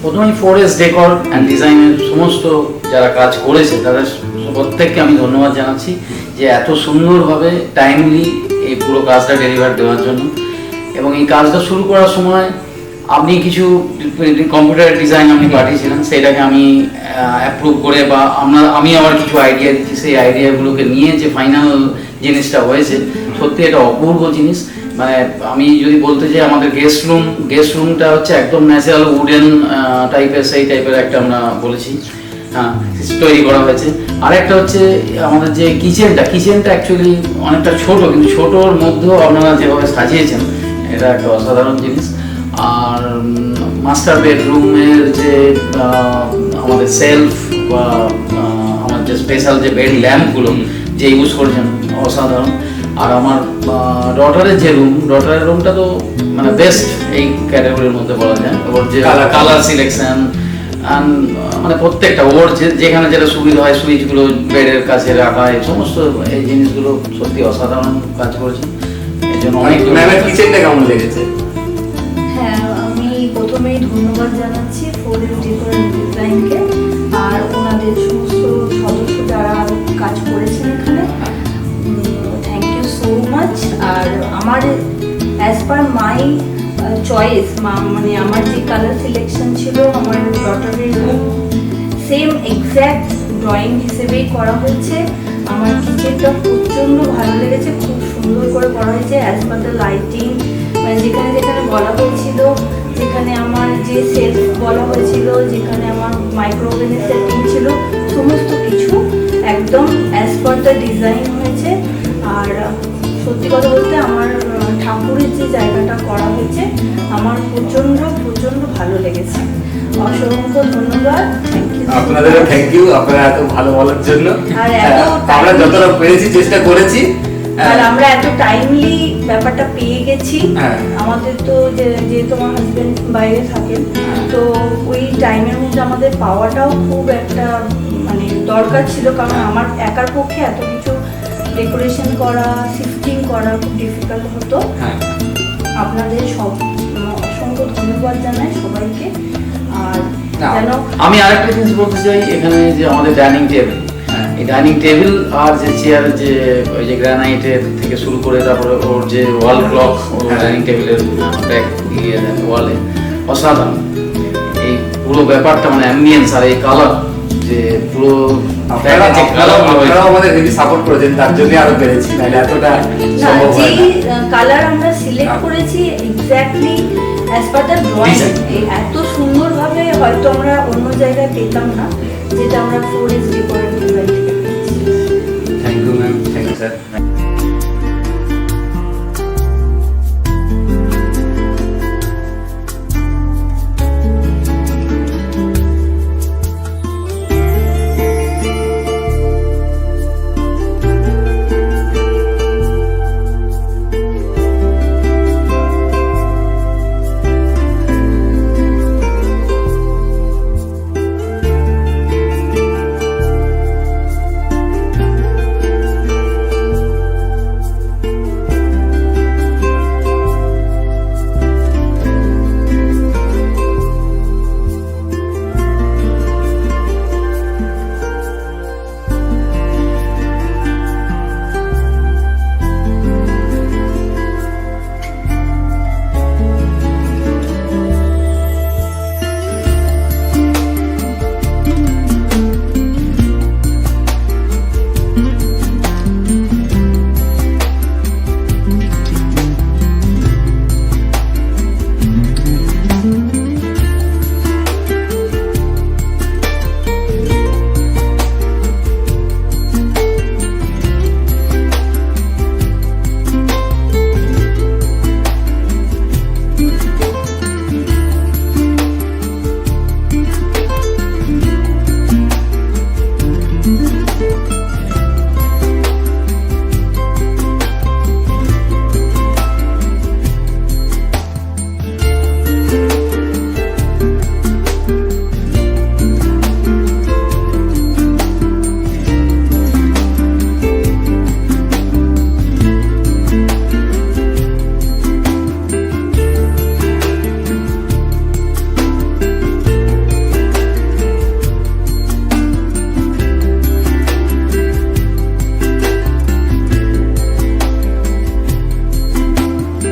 প্রথমেই forest decor and ডিজাইনের সমস্ত যারা কাজ করেছে তাদের প্রত্যেককে আমি ধন্যবাদ জানাচ্ছি যে এত সুন্দরভাবে টাইমলি এই পুরো কাজটা ডেলিভার দেওয়ার জন্য। এবং এই কাজটা শুরু করার সময় আপনি কিছু কম্পিউটার ডিজাইন আপনি পাঠিয়েছিলেন, সেটাকে আমি অ্যাপ্রুভ করে বা আমি আবার কিছু আইডিয়া দিচ্ছি, সেই আইডিয়াগুলোকে নিয়ে যে ফাইনাল জিনিসটা হয়েছে সত্যি এটা অপূর্ব জিনিস। মানে আমি যদি বলতে চাই আমাদের গেস্ট রুমটা হচ্ছে একদম ন্যাচারাল উডেন টাইপের, সেই টাইপের একটা আমরা বলেছি হ্যাঁ তৈরি করা হয়েছে। আরেকটা হচ্ছে আমাদের যে কিচেনটা অ্যাকচুয়ালি অনেকটা ছোট, কিন্তু ছোটোর মধ্যেও আপনারা যেভাবে সাজিয়েছেন এটা একটা অসাধারণ জিনিস। আর মাস্টার বেডরুমের যে আমাদের সেলফ বা আমার যে স্পেশাল যে বেড ল্যাম্পগুলো যে ইউজ করেছেন অসাধারণ। আর আমার ডটারের যে ডটারের রুমটা তো মানে বেস্ট এই ক্যাটাগরির মধ্যে বলা যায়। ওর যে কালার সিলেকশন মানে প্রত্যেকটা ওর যেখানে যেটা সুবিধা হয় সুইচগুলো বেডের কাছে রাখা, এই সমস্ত এই জিনিসগুলো সত্যি অসাধারণ কাজ করেছে। এই জন্য অনেক কিচেনটা কেমন লেগেছে? হ্যাঁ, আমি প্রথমেই ধন্যবাদ জানাচ্ছি ফোরেস্ট ডেকর ডিজাইনকে আর ওনাদের সমস্ত সদস্য যারা কাজ করেছেন এখানে, থ্যাংক ইউ সো মাচ। আর আমার অ্যাজ পার মাই চয়েস, মানে আমার যে কালার সিলেকশন ছিল আমার ডটারের রুম সেম এক্স্যাক্ট ড্রয়িং হিসেবেই করা হয়েছে। আমার কিচেনটা প্রচণ্ড ভালো লেগেছে, খুব সুন্দর করে করা হয়েছে অ্যাজ পার দ্য লাইটিং, মানে যেখানে যেখানে বলা হয়েছিল, যেখানে আমার যে সেলফ বলা হয়েছিল, যেখানে আমার মাইক্রোওভেনের সেটিং ছিল, সমস্ত কিছু একদম অ্যাজ পার দ্য ডিজাইন হয়েছে। আর সত্যি কথা বলতে আমার ঠাকুরের যে জায়গাটা করা হয়েছে আমার প্রচণ্ড ভালো লেগেছে। অসংখ্য ধন্যবাদ, থ্যাংক ইউ। আপনাদেরও থ্যাংক ইউ, আপনারা এত ভালো বলার জন্য। আর আমরা যতটা পেরেছি চেষ্টা করেছি, আর আমরা এত টাইমলি ব্যাপারটা পেয়ে গেছি। আমাদের তো যেহেতু আমার হাজবেন্ড বাইরে থাকেন, তো ওই টাইমের মধ্যে আমাদের পাওয়াটাও খুব একটা মানে দরকার ছিল, কারণ আমার একার পক্ষে এত কিছু ডেকোরেশন করা, শিফটিং করা খুব ডিফিকাল্ট হতো। আপনাদের সব অসংখ্য ধন্যবাদ জানাই সবাইকে। আর যেন আমি আরেকটা জিনিস বলতে চাই, এখানে যে আমাদের ডাইনিং টেবিল, এই ডাইনিং টেবিল আর যে চেয়ার, যে ওই যে গ্রানাইটের থেকে শুরু করে তারপরে ওর যে ওয়াল ক্লক, ওর ডাইনিং টেবিলের ব্যাক দিয়ে ওয়ালে অসাধারণ। এই পুরো ব্যাপারটা মানে অ্যাম্বিয়েন্স আর এই কালার যে পুরো আমাদের হেভি সাপোর্ট করেছেন, তার জন্য আরো পেরেছি, নাহলে এতটা সম্ভব হয় না। কালার আমরা সিলেক্ট করেছি exactly as per the drawing, এত সুন্দরভাবে হয়তো আমরা অন্য জায়গায় পেতাম না, যেটা আমরা ফোরেস্ট ডেকোরেশন ডিজাইন থেকে পেয়েছি। Thank you ma'am, thank you sir.